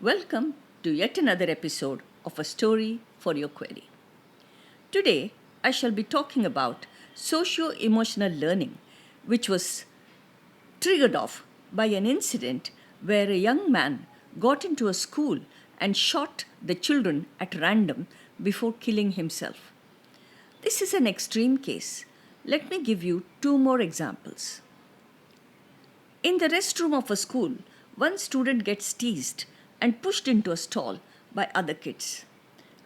Welcome to yet another episode of A Story for Your Query. Today, I shall be talking about socio-emotional learning, which was triggered off by an incident where a young man got into a school and shot the children at random before killing himself. This is an extreme case. Let me give you two more examples. In the restroom of a school, one student gets teased and pushed into a stall by other kids.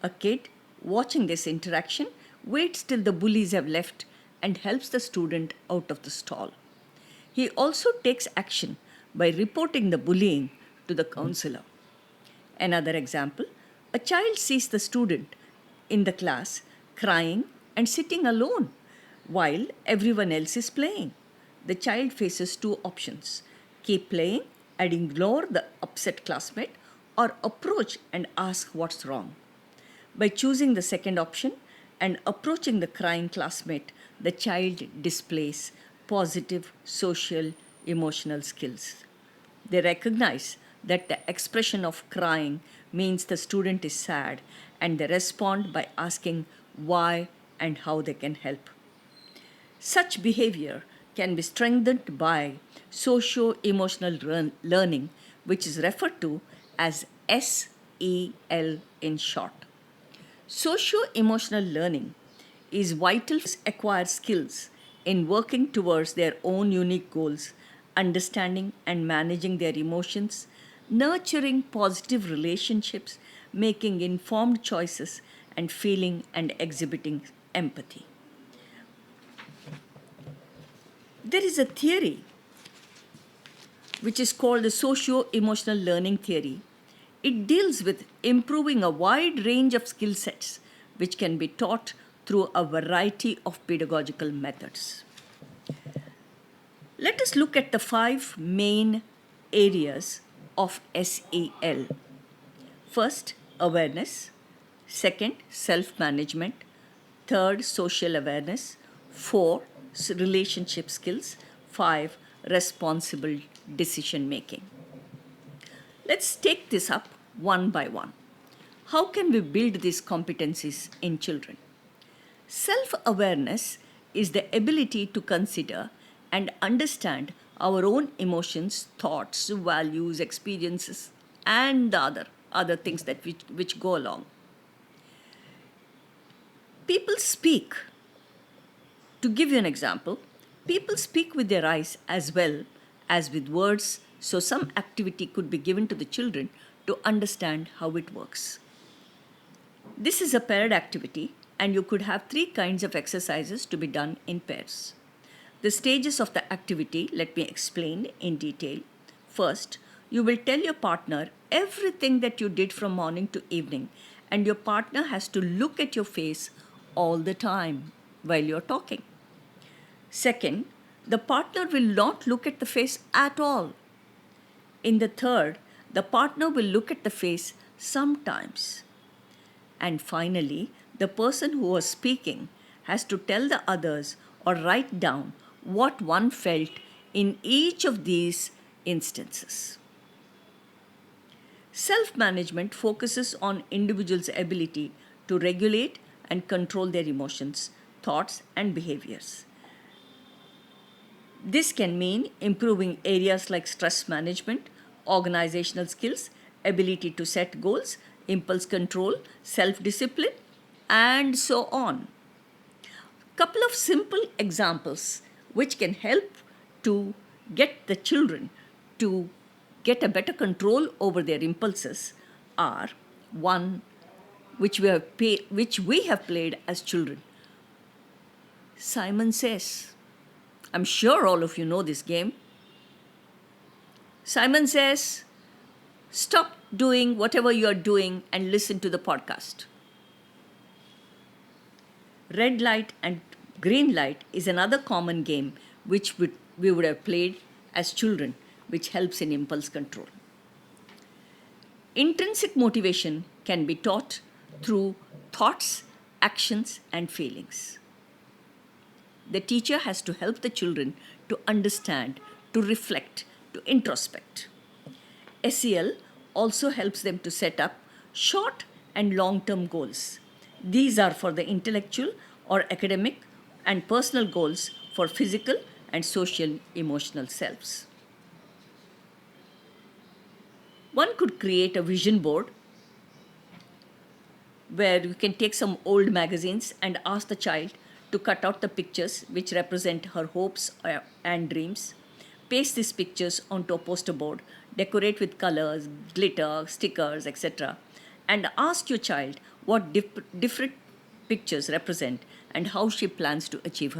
A kid, watching this interaction, waits till the bullies have left and helps the student out of the stall. He also takes action by reporting the bullying to the counselor. Another example, a child sees the student in the class crying and sitting alone while everyone else is playing. The child faces two options: keep playing and ignore the upset classmate, or approach and ask what's wrong. By choosing the second option and approaching the crying classmate, the child displays positive social emotional skills. They recognize that the expression of crying means the student is sad, and they respond by asking why and how they can help. Such behavior can be strengthened by socio-emotional learning, which is referred to as SEL in short. Socio-emotional learning is vital to acquire skills in working towards their own unique goals, understanding and managing their emotions, nurturing positive relationships, making informed choices, and feeling and exhibiting empathy. There is a theory which is called the socio-emotional learning theory. It deals with improving a wide range of skill sets which can be taught through a variety of pedagogical methods. Let us look at the five main areas of SEL. First, awareness. Second, self-management. Third, social awareness. Four, relationship skills. Five, responsible decision making. Let's take this up one by one. How can we build these competencies in children? Self awareness is the ability to consider and understand our own emotions, thoughts, values, experiences, and the other things that which go along. People speak. To give you an example, people speak with their eyes as well as with words, so some activity could be given to the children to understand how it works. This is a paired activity, and you could have three kinds of exercises to be done in pairs. The stages of the activity, let me explain in detail. First, you will tell your partner everything that you did from morning to evening, and your partner has to look at your face all the time while you're talking. Second, the partner will not look at the face at all. In the third, the partner will look at the face sometimes. And finally, the person who was speaking has to tell the others or write down what one felt in each of these instances. Self-management focuses on individuals' ability to regulate and control their emotions, thoughts, and behaviors. This can mean improving areas like stress management, organizational skills, ability to set goals, impulse control, self-discipline, and so on. Couple of simple examples which can help to get the children to get a better control over their impulses are: one, which we have played as children. Simon Says. I'm sure all of you know this game. Simon Says, stop doing whatever you are doing and listen to the podcast. Red light and green light is another common game which we would have played as children, which helps in impulse control. Intrinsic motivation can be taught through thoughts, actions, and feelings. The teacher has to help the children to understand, to reflect, to introspect. SEL also helps them to set up short and long term goals. These are for the intellectual or academic and personal goals for physical and social emotional selves. One could create a vision board where you can take some old magazines and ask the child to cut out the pictures which represent her hopes and dreams. Paste these pictures onto a poster board, decorate with colors, glitter, stickers, etc. And ask your child what different pictures represent and how she plans to achieve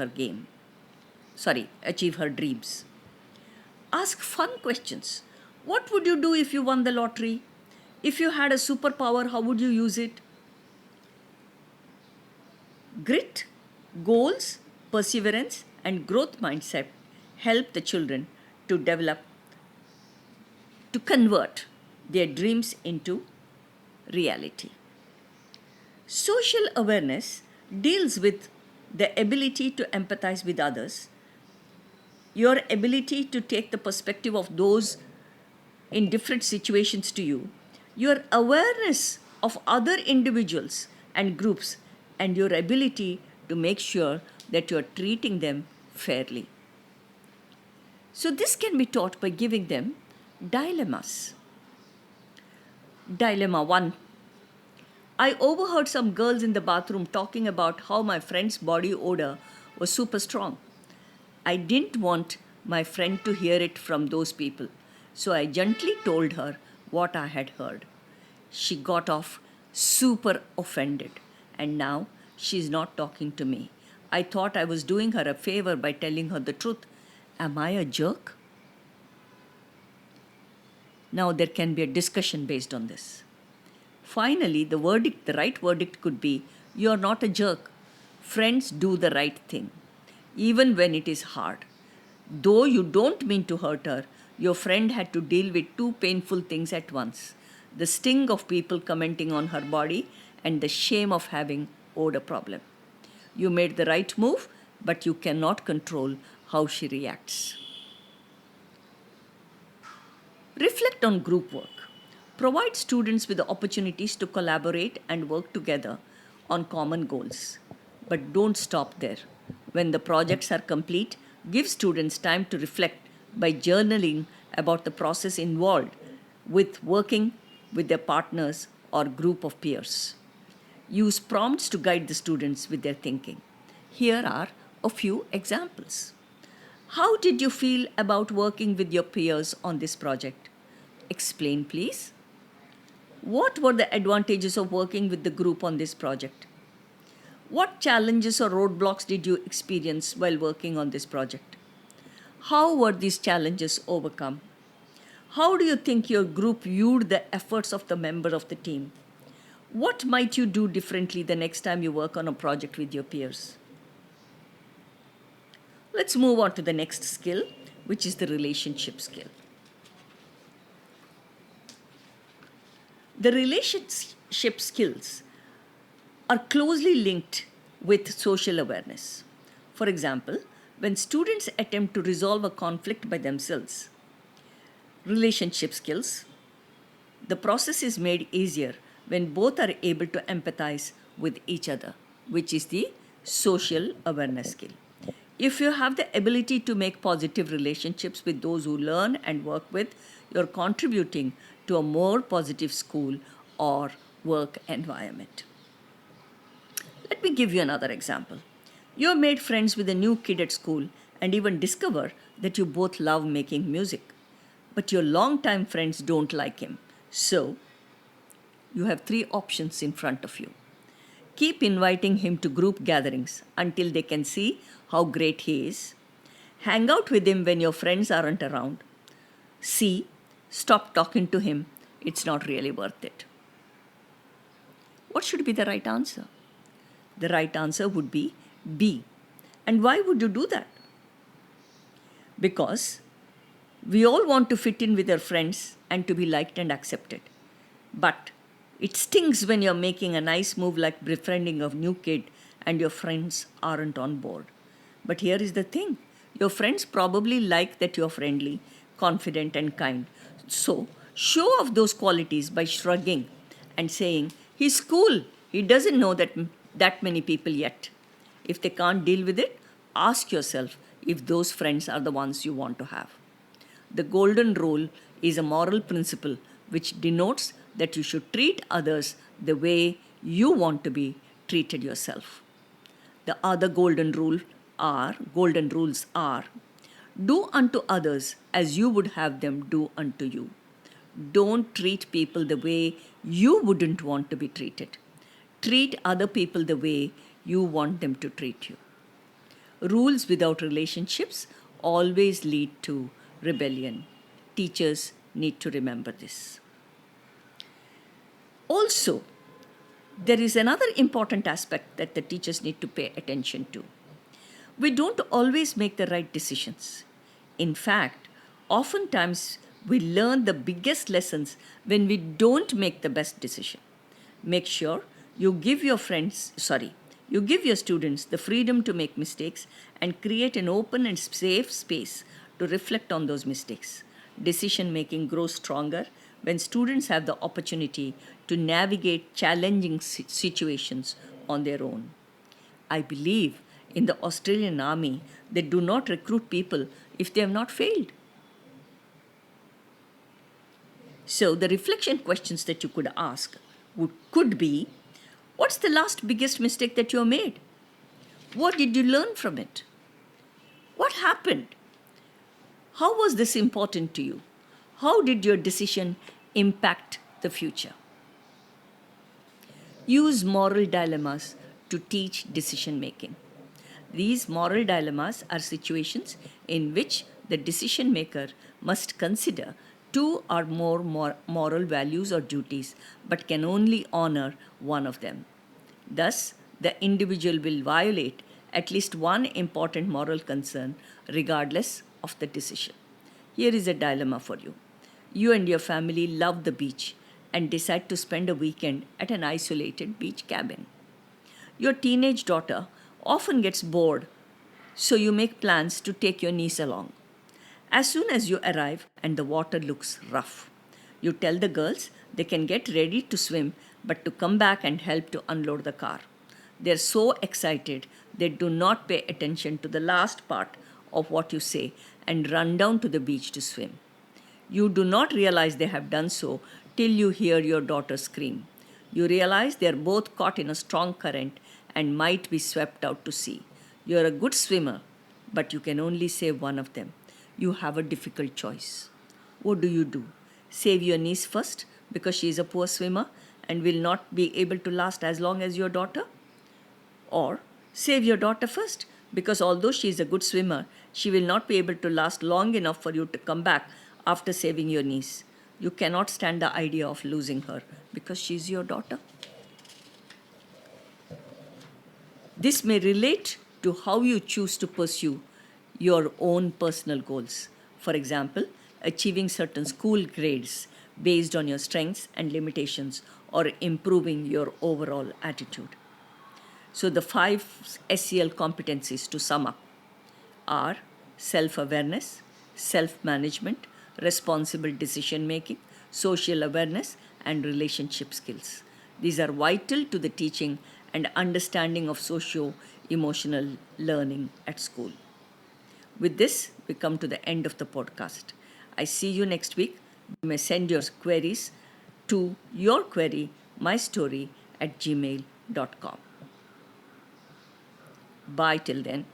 achieve her dreams. Ask fun questions. What would you do if you won the lottery? If you had a superpower, how would you use it? Grit, goals, perseverance, and growth mindset help the children to develop, to convert their dreams into reality. Social awareness deals with the ability to empathize with others, your ability to take the perspective of those in different situations to you, your awareness of other individuals and groups, and your ability to make sure that you are treating them fairly. So, this can be taught by giving them dilemmas. Dilemma 1. I overheard some girls in the bathroom talking about how my friend's body odor was super strong. I didn't want my friend to hear it from those people, so I gently told her what I had heard. She got off super offended, and now she's not talking to me. I thought I was doing her a favor by telling her the truth. Am I a jerk? Now there can be a discussion based on this. Finally, the right verdict could be, you're not a jerk. Friends do the right thing, even when it is hard. Though you don't mean to hurt her, your friend had to deal with two painful things at once: the sting of people commenting on her body and the shame of having odor problem. You made the right move, but you cannot control how she reacts. Reflect on group work. Provide students with the opportunities to collaborate and work together on common goals. But don't stop there. When the projects are complete, give students time to reflect by journaling about the process involved with working with their partners or group of peers. Use prompts to guide the students with their thinking. Here are a few examples. How did you feel about working with your peers on this project? Explain, please. What were the advantages of working with the group on this project? What challenges or roadblocks did you experience while working on this project? How were these challenges overcome? How do you think your group viewed the efforts of the member of the team? What might you do differently the next time you work on a project with your peers? Let's move on to the next skill, which is the relationship skill. The relationship skills are closely linked with social awareness. For example, when students attempt to resolve a conflict by themselves, relationship skills, the process is made easier when both are able to empathize with each other, which is the social awareness skill. If you have the ability to make positive relationships with those who learn and work with, you're contributing to a more positive school or work environment. Let me give you another example. You have made friends with a new kid at school and even discover that you both love making music. But your longtime friends don't like him. So, you have three options in front of you. Keep inviting him to group gatherings until they can see how great he is. Hang out with him when your friends aren't around. C. Stop talking to him. It's not really worth it. What should be the right answer? The right answer would be B. And why would you do that? Because we all want to fit in with our friends and to be liked and accepted. But it stings when you're making a nice move like befriending a new kid and your friends aren't on board. But here is the thing. Your friends probably like that you're friendly, confident and kind. So Show off those qualities by shrugging and saying, he's cool, he doesn't know that many people yet. If they can't deal with it, ask yourself if those friends are the ones you want to have. The golden rule is a moral principle which denotes that you should treat others the way you want to be treated yourself. The other golden rules are do unto others as you would have them do unto you. Don't treat people the way you wouldn't want to be treated. Treat other people the way you want them to treat you. Rules without relationships always lead to rebellion. Teachers need to remember this. Also, there is another important aspect that the teachers need to pay attention to. We don't always make the right decisions. In fact, oftentimes we learn the biggest lessons when we don't make the best decision. Make sure you give your students the freedom to make mistakes and create an open and safe space to reflect on those mistakes. Decision making grows stronger when students have the opportunity to navigate challenging situations on their own. I believe in the Australian Army, they do not recruit people if they have not failed. So, the reflection questions that you could ask could be, what's the last biggest mistake that you made? What did you learn from it? What happened? How was this important to you? How did your decision impact the future? Use moral dilemmas to teach decision making. These moral dilemmas are situations in which the decision maker must consider two or more moral values or duties but can only honor one of them. Thus, the individual will violate at least one important moral concern regardless of the decision. Here is a dilemma for you. You and your family love the beach and decide to spend a weekend at an isolated beach cabin. Your teenage daughter often gets bored, so you make plans to take your niece along. As soon as you arrive and the water looks rough, you tell the girls they can get ready to swim but to come back and help to unload the car. They're so excited they do not pay attention to the last part of what you say and run down to the beach to swim. You do not realize they have done so till you hear your daughter scream. You realize they are both caught in a strong current and might be swept out to sea. You are a good swimmer, but you can only save one of them. You have a difficult choice. What do? Save your niece first because she is a poor swimmer and will not be able to last as long as your daughter? Or save your daughter first because although she is a good swimmer, she will not be able to last long enough for you to come back after saving your niece. You cannot stand the idea of losing her because she is your daughter. This may relate to how you choose to pursue your own personal goals. For example, achieving certain school grades based on your strengths and limitations or improving your overall attitude. So, the 5 SEL competencies to sum up are self awareness, self management, responsible decision making, social awareness, and relationship skills. These are vital to the teaching and understanding of socio-emotional learning at school. With this, we come to the end of the podcast. I see you next week. You may send your queries to mystory@gmail.com. Bye till then.